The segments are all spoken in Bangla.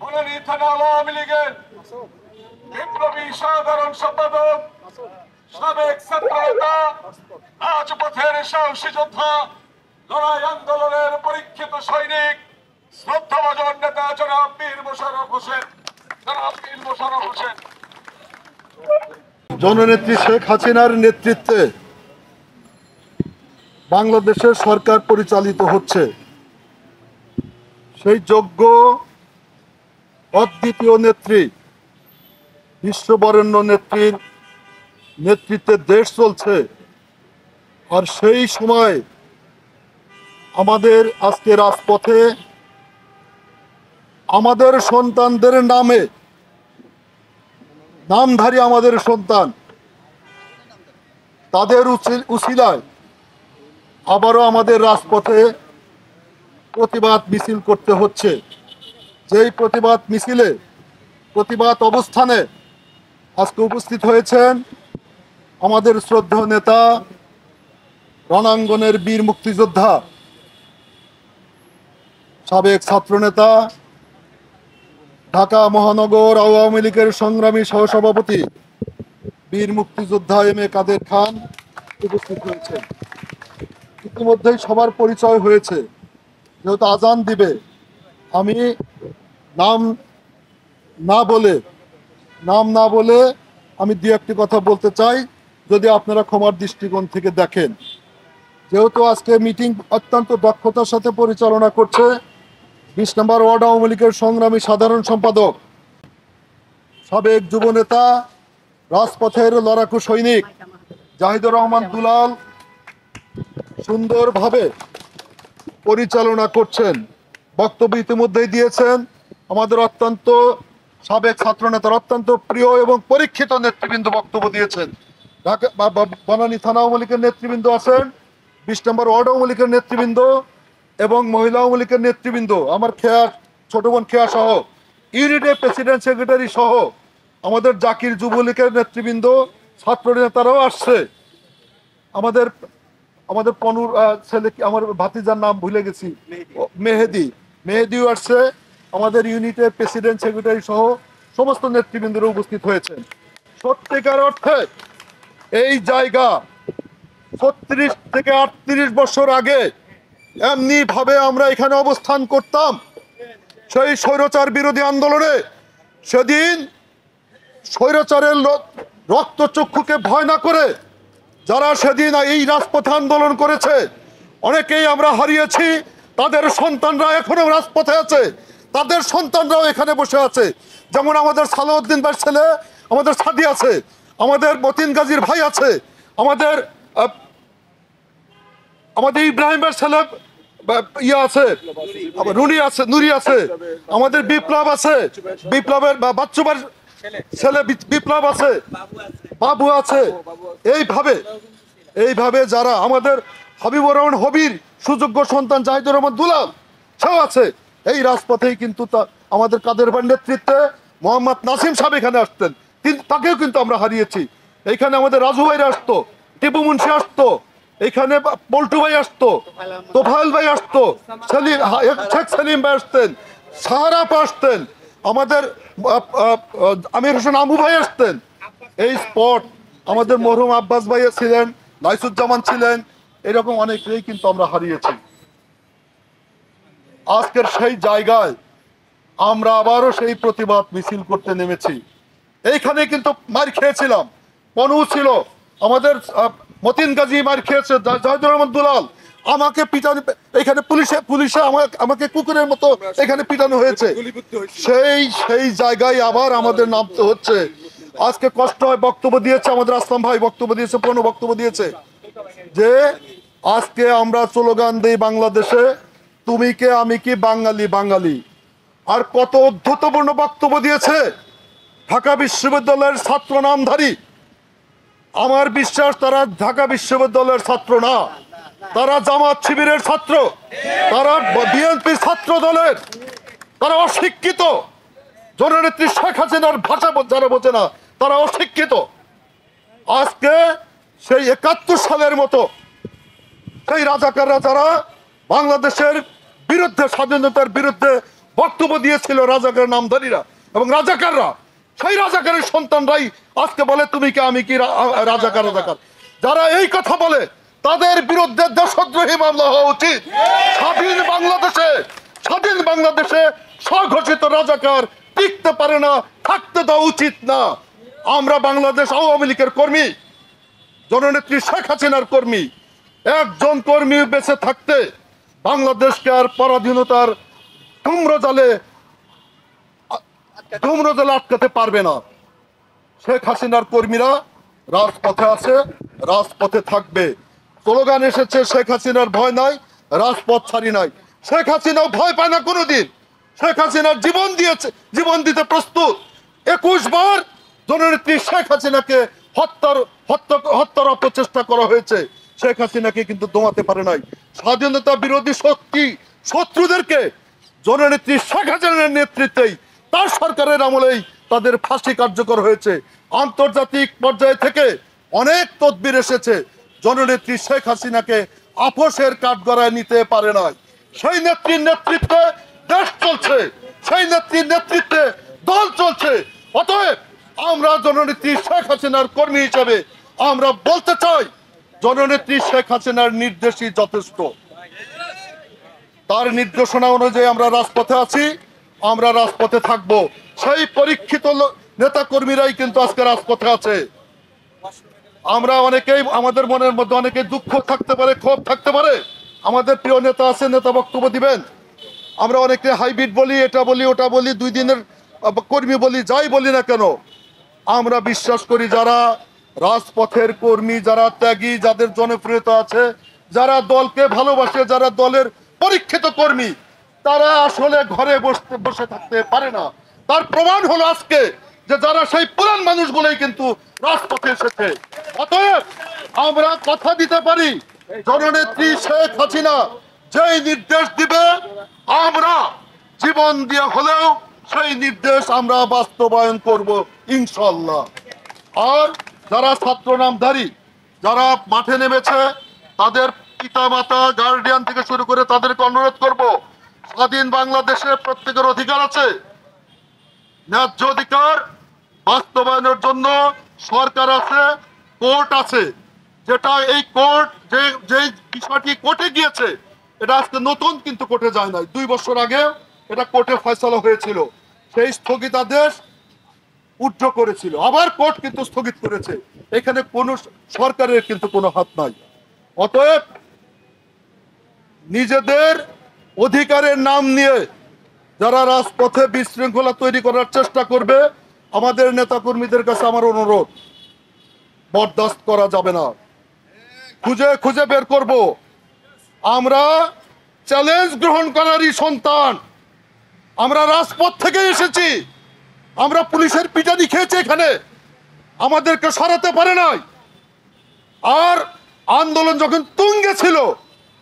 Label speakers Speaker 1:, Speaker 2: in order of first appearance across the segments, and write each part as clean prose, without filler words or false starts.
Speaker 1: বনানী থানা আওয়ামী লীগের বিপ্লবী সাধারণ সম্পাদক, সাবেক ছাত্র নেতা, রাজপথের সাহসী যোদ্ধা, লড়াই আন্দোলনের পরীক্ষিত সৈনিক, শ্রদ্ধাভাজন নেতা জনাব মীর মোশাররফ হোসেন।
Speaker 2: জননেত্রী শেখ হাসিনার নেতৃত্বে বাংলাদেশের সরকার পরিচালিত হচ্ছে। সেই যোগ্য অদ্বিতীয় নেত্রী, বিশ্ববরেণ্য নেত্রীর নেতৃত্বে দেশ চলছে। আর সেই সময় আমাদের আজকে রাজপথে আমাদের সন্তানদের নামে, নামধারী আমাদের সন্তান, তাদের উছিলায় আবারও আমাদের রাজপথে প্রতিবাদ মিছিল করতে হচ্ছে। যেই প্রতিবাদ মিছিলে, প্রতিবাদ অবস্থানে আজকে উপস্থিত হয়েছেন আমাদের শ্রদ্ধেয় নেতা, রণাঙ্গনের বীর মুক্তিযোদ্ধা, সাবেক ছাত্রনেতা, ঢাকা মহানগর আওয়ামী লীগের সংগ্রামী সহসভাপতি বীর মুক্তিযোদ্ধা এম এ কাদের খান উপস্থিত হয়েছেন। ইতিমধ্যেই সবার পরিচয় হয়েছে। যেহেতু আজান দিবে, আমি নাম না বলে আমি দু একটি কথা বলতে চাই, যদি আপনারা ক্ষমার দৃষ্টিকোণ থেকে দেখেন। যেহেতু আজকে মিটিং অত্যন্ত দক্ষতার সাথে পরিচালনা করছে 20 নম্বর ওয়ার্ড আওয়ামী লীগের সংগ্রামী সাধারণ সম্পাদক, সাবেক যুবনেতা, রাজপথের লড়াকু সৈনিক জাহিদুর রহমান দুলাল সুন্দরভাবে পরিচালনা করছেন। বক্তব্য ইতিমধ্যেই দিয়েছেন আমাদের অত্যন্ত সাবেক ছাত্রনেতার অত্যন্ত প্রিয় এবং পরীক্ষিত নেতৃবৃন্দ বক্তব্য দিয়েছেন। ঢাকা বনানী থানা আওয়ামী লীগের নেতৃবৃন্দ আছেন, 20 নম্বর ওয়ার্ড আওয়ামী লীগের নেতৃবৃন্দ এবং মহিলা আওয়ামী লীগের নেতৃবৃন্দ, আমার ছোট বোন খেয়া সহ, ইউনিটের প্রেসিডেন্ট সেক্রেটারি সহ আমাদের জাকির যুবলীগের নেতৃবৃন্দ, ছাত্র নেতারাও আসছে। আমাদের পনুর ছেলে, আমার ভাতিজার নাম ভুলে গেছি, মেহেদিও আসছে। আমাদের ইউনিটের প্রেসিডেন্ট সেক্রেটারি সহ সমস্ত নেতৃবৃন্দরা উপস্থিত হয়েছেন। সত্যিকার অর্থে এই জায়গা 36 থেকে 38 বছর আগে এমনি ভাবে আমরা এখানে অবস্থান করতাম সেই স্বৈরাচার বিরোধী আন্দোলনে। সেদিন স্বৈরাচারের রক্তচক্ষুকে ভয় না করে যারা সেদিন এই রাজপথে আন্দোলন করেছে, অনেকেই আমরা হারিয়েছি। তাদের সন্তানরা এখনো রাজপথে আছে, তাদের সন্তানরাও এখানে বসে আছে। যেমন আমাদের সালাউদ্দিন ভাইয়ের ছেলে আমাদের সাদি আছে, আমাদের মতিন গাজীর ভাই আছে, আমাদের ইব্রাহিম ভাইয়ের ছেলে আছে, নুরি আছে, আমাদের বিপ্লব আছে, বিপ্লবের বাচ্চুবার ছেলে বিপ্লব আছে, বাবু আছে। এইভাবে যারা আমাদের হাবিবুর রহমান হবির সুযোগ্য সন্তান জাহিদুর রহমান দুলাল সেও আছে। এই রাজপথেই কিন্তু আমাদের কাদের ভাইয়ের নেতৃত্বে মোহাম্মদ নাসিম সাহেব এখানে আসতেন, তাকেও কিন্তু আমরা হারিয়েছি। এইখানে আমাদের রাজু ভাইরা আসতো, টিপু মুন্সি আসতো, এইখানে পল্টু ভাই আসতো, তোফায়েল ভাই আসতো, শেখ সেলিম ভাই আসতেন, সাহারাপ আসতেন, আমাদের আমির হোসেন আমু ভাই আসতেন। এই স্পট আমাদের মরহুম আব্বাস ভাইয়া ছিলেন, নাইসুজ্জামান ছিলেন, এরকম অনেকেই কিন্তু আমরা হারিয়েছি। আজকের সেই জায়গায় আমরা আবারও সেই প্রতিবাদ মিছিল করতে নেমেছি। এইখানে কিন্তু মার খেয়েছিলাম, পনু ছিল, আমাদের মতিন গাজী মার খেয়েছে, জাহিদুর রহমান দুলাল, আমাকে পিটানো, এখানে পুলিশে আমাকে কুকুরের মতো এখানে পিটানো হয়েছে। সেই জায়গায় আবার আমাদের নামতে হচ্ছে। আজকে কষ্ট হয়, বক্তব্য দিয়েছে আমাদের আসলাম ভাই, বক্তব্য দিয়েছে, পূর্ণ বক্তব্য দিয়েছে যে আজকে আমরা স্লোগান দিই বাংলাদেশে তুমি কে আমি কি বাঙালি বাঙালি। আর কত অদ্ভুতপূর্ণ বক্তব্য দিয়েছে ঢাকা বিশ্ববিদ্যালয়ের ছাত্র নামধারী। আমার বিশ্বাস তারা ঢাকা বিশ্ববিদ্যালয়ের ছাত্র না, তারা জামাত শিবিরের ছাত্র, তারা বিএনপির ছাত্র দলের, তারা অশিক্ষিত। জননেত্রী শেখ হাসিনার ভাষা যারা বোঝে না তারা অশিক্ষিত। আজকে সেই 71 সালের মতো সেই রাজাকাররা যারা বাংলাদেশের বিরুদ্ধে, স্বাধীনতার বিরুদ্ধে বক্তব্য দিয়েছিল রাজাকার নামধারীরা এবং রাজাকাররা, সেই রাজাকারের সন্তানরাই আজকে বলে তুমি কি আমি কি রাজাকার রাজাকার। যারা এই কথা বলে তাদের বিরুদ্ধে দেশদ্রোহী মামলা হওয়া উচিত। স্বাধীন বাংলাদেশে স্বঘোষিত রাজাকার টিকতে পারে না, থাকতে দেওয়া উচিত না। আমরা বাংলাদেশ আওয়ামী লীগের কর্মী, জননেত্রী শেখ হাসিনার কর্মী। একজন কর্মী বেঁচে থাকতে বাংলাদেশকে আর পরাধীনতার ধূম্রজালে আটকাতে পারবে না। শেখ হাসিনার কর্মীরা রাজপথে আছে, রাজপথে থাকবে। স্লোগান এসেছে শেখ হাসিনার ভয় নাই, রাজপথ ছাড়ি নাই। শেখ হাসিনাও ভয় পায় না কোনোদিন। শেখ হাসিনার জীবন দিতে প্রস্তুত। 21 বার জননেত্রী শেখ হাসিনাকে হত্যার অপচেষ্টা করা হয়েছে। শেখ হাসিনাকে কিন্তু দমাতে পারে নাই। স্বাধীনতা বিরোধী শত্রুদেরকে জননেত্রী শেখ হাসিনার নেতৃত্বেই, তার সরকারের আমলেই তাদের ফাঁসি কার্যকর হয়েছে। আন্তর্জাতিক পর্যায়ে থেকে অনেক তদবির এসেছে, জননেত্রী শেখ হাসিনাকে আপোষের কাঠগড়ায় নিতে পারে নাই। সেই নেত্রীর নেতৃত্বে দেশ চলছে, সেই নেত্রীর নেতৃত্বে দল চলছে। অতএব আমরা জননেত্রী শেখ হাসিনার কর্মী হিসেবে আমরা বলতে চাই, জননেত্রী শেখ হাসিনার নির্দেশই যথেষ্ট। তার নির্দেশনা অনুযায়ী আমরা রাজপথে আছি, আমরা রাজপথে থাকব। সেই পরীক্ষিত নেতা কর্মীরাই কিন্তু আজকে রাজপথে আছে। আমরা অনেকেই, আমাদের মনের মধ্যে অনেকে দুঃখ থাকতে পারে, ক্ষোভ থাকতে পারে। আমাদের প্রিয় নেতা আছে, নেতা বক্তব্য দিবেন। আমরা অনেকে হাইব্রিড বলি, এটা বলি, ওটা বলি, 2 দিনের কর্মী বলি, যাই বলি না কেন, আমরা বিশ্বাস করি যারা রাজপথের কর্মী, যারা ত্যাগী, যাদের জনপ্রিয়তা আছে, যারা দলকে ভালোবাসে, যারা দলের পরীক্ষিত কর্মী, তারা আসলে ঘরে বসে থাকতে পারে না। তার প্রমাণ হলো আজকে যে যারা সেই পুরান মানুষগুলোই কিন্তু রাজপথে এসেছে। অতএব আমরা কথা দিতে পারি, জননেত্রী শেখ হাসিনা যেই নির্দেশ দিবে আমরা জীবন দিয়ে হলেও সেই নির্দেশ আমরা বাস্তবায়ন করব ইনশাল্লাহ। আর যারা ছাত্র নামধারী, যারা মাঠে নেমেছে, তাদের পিতা মাতা, গার্ডিয়ান থেকে শুরু করে তাদেরকে অনুরোধ করব, স্বাধীন বাংলাদেশে প্রত্যেকের অধিকার আছে। ন্যায্য অধিকার বাস্তবায়নের জন্য সরকার আছে, কোর্ট আছে। যেটা এই কোর্ট যে বিষয়টি কোর্টে গিয়েছে, এটা আজকে নতুন কিন্তু কোর্টে যায় নাই। 2 বছর আগে এটা কোর্টে ফয়সালা হয়েছিল। সেই স্থগিতাদেশ উচ্চ করেছিল, আবার কোর্ট কিন্তু স্থগিত করেছে। এখানে কোন সরকারের কিন্তু কোনো হাত নাই। অতএব নিজেদের অধিকারের নাম নিয়ে যারা রাজপথে বিশৃঙ্খলা তৈরি করার চেষ্টা করবে, আমাদের নেতা কর্মীদের কাছে আমার অনুরোধ, বরদাস্ত করা যাবে না। খুঁজে খুঁজে বের করব। আমরা চ্যালেঞ্জ গ্রহণ করারই সন্তান। আমরা রাজপথ থেকে এসেছি। আমরা পুলিশের পিটানি খেয়েছি, এখানে আমাদেরকে সরাতে পারে নাই। আর আন্দোলন যখন তুঙ্গে ছিল,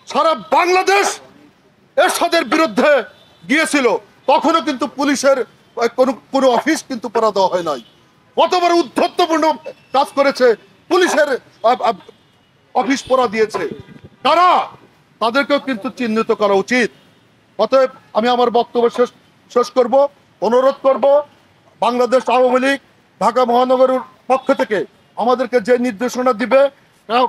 Speaker 2: সারা বাংলাদেশ এরশাদের বিরুদ্ধে গিয়েছিল, তখনও কিন্তু পুলিশের কোনো অফিস কিন্তু পড়া দেওয়া হয় নাই। কতবার উদ্ধত্তপূর্ণ কাজ করেছে, পুলিশের অফিস পড়া দিয়েছে। কারা, তাদেরকেও কিন্তু চিহ্নিত করা উচিত। অতএব আমি আমার বক্তব্য শেষ করব। অনুরোধ করব, বাংলাদেশ আওয়ামী লীগ ঢাকা মহানগরের পক্ষ থেকে আমাদেরকে যে নির্দেশনা দিবে,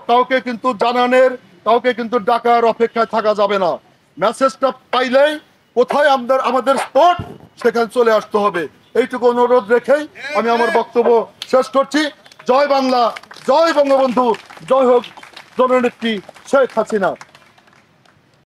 Speaker 2: কাউকে কিন্তু জানানোর, কাউকে কিন্তু ডাকার অপেক্ষায় থাকা যাবে না। মেসেজটা পাইলেই কোথায় আমাদের স্পট, সেখানে চলে আসতে হবে। এইটুকু অনুরোধ রেখেই আমি আমার বক্তব্য শেষ করছি। জয় বাংলা, জয় বঙ্গবন্ধু, জয় হোক জননেত্রী শেখ হাসিনা।